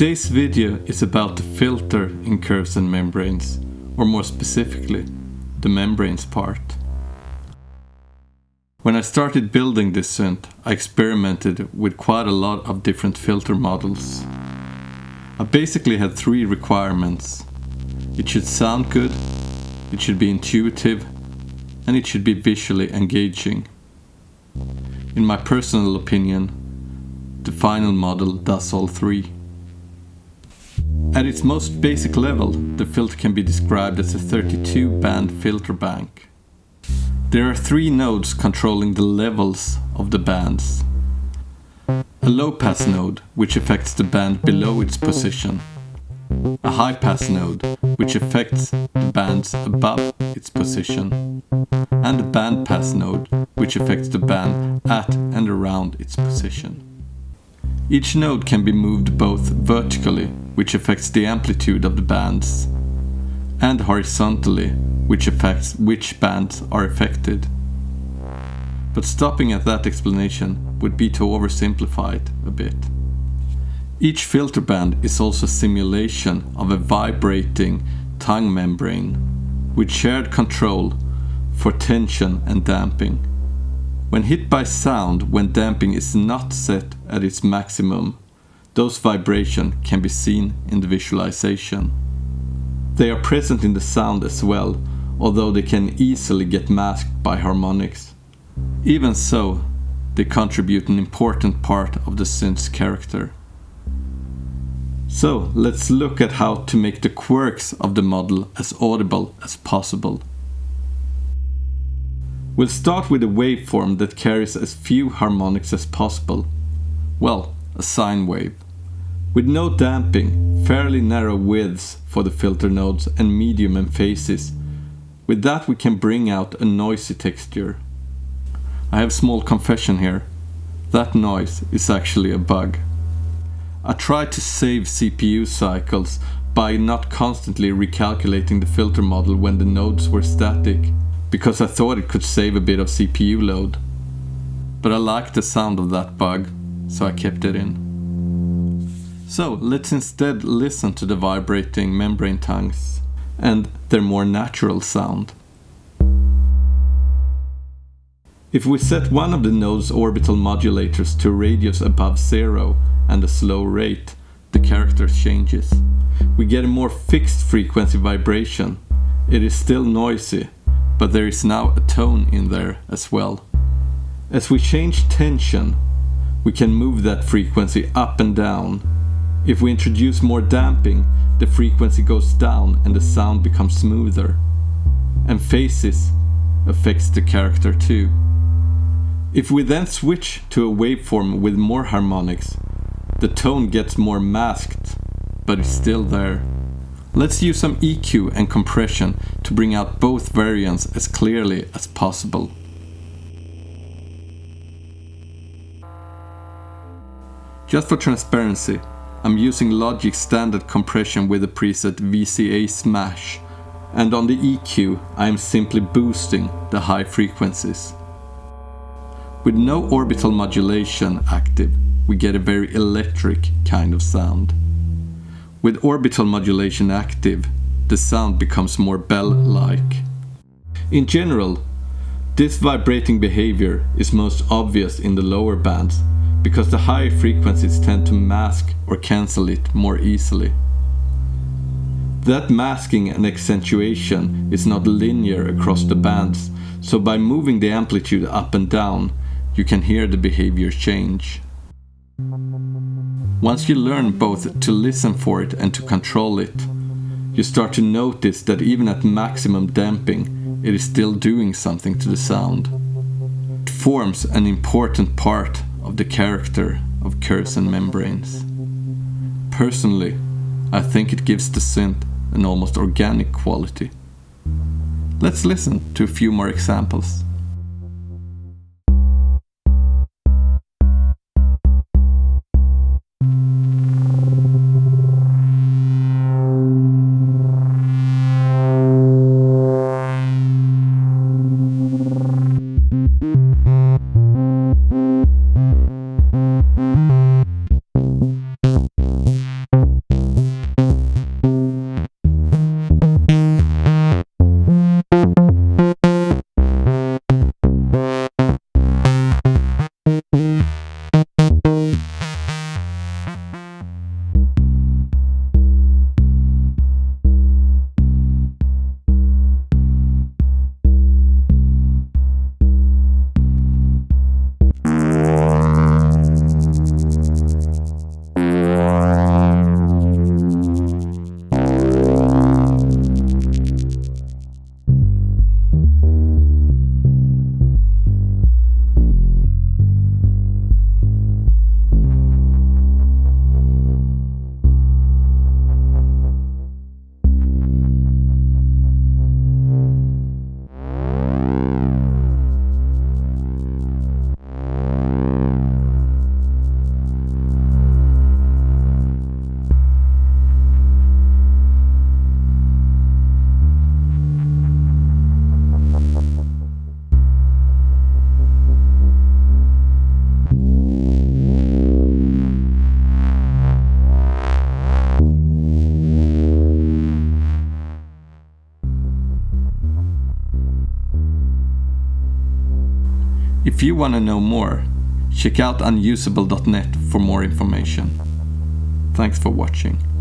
Today's video is about the filter in curves and membranes, or more specifically, the membranes part. When I started building this synth, I experimented with quite a lot of different filter models. I basically had three requirements. It should sound good, it should be intuitive, and it should be visually engaging. In my personal opinion, the final model does all three. At its most basic level, the filter can be described as a 32-band filter bank. There are three nodes controlling the levels of the bands. A low-pass node, which affects the band below its position. A high-pass node, which affects the bands above its position. And a bandpass node, which affects the band at and around its position. Each node can be moved both vertically, which affects the amplitude of the bands, and horizontally, which affects which bands are affected. But stopping at that explanation would be to oversimplify it a bit. Each filter band is also a simulation of a vibrating tongue membrane with shared control for tension and damping. When hit by sound, when damping is not set at its maximum, those vibrations can be seen in the visualization. They are present in the sound as well, although they can easily get masked by harmonics. Even so, they contribute an important part of the synth's character. So, let's look at how to make the quirks of the model as audible as possible. We'll start with a waveform that carries as few harmonics as possible. Well, a sine wave. With no damping, fairly narrow widths for the filter nodes and medium and phases. With that we can bring out a noisy texture. I have a small confession here. That noise is actually a bug. I tried to save CPU cycles by not constantly recalculating the filter model when the nodes were static, because I thought it could save a bit of CPU load. But I liked the sound of that bug, so I kept it in. So let's instead listen to the vibrating membrane tongues and their more natural sound. If we set one of the node's orbital modulators to a radius above 0 and a slow rate, the character changes. We get a more fixed frequency vibration. It is still noisy, but there is now a tone in there as well. As we change tension, we can move that frequency up and down. If we introduce more damping, the frequency goes down and the sound becomes smoother. And phases affects the character too. If we then switch to a waveform with more harmonics, the tone gets more masked, but is still there. Let's use some EQ and compression to bring out both variants as clearly as possible. Just for transparency, I'm using Logic's standard compression with the preset VCA Smash, and on the EQ I am simply boosting the high frequencies. With no orbital modulation active, we get a very electric kind of sound. With orbital modulation active, the sound becomes more bell-like. In general, this vibrating behavior is most obvious in the lower bands, because the higher frequencies tend to mask or cancel it more easily. That masking and accentuation is not linear across the bands, so by moving the amplitude up and down, you can hear the behavior change. Once you learn both to listen for it and to control it, you start to notice that even at maximum damping, it is still doing something to the sound. It forms an important part of the character of curves and membranes. Personally, I think it gives the synth an almost organic quality. Let's listen to a few more examples. If you want to know more, check out unusable.net for more information. Thanks for watching.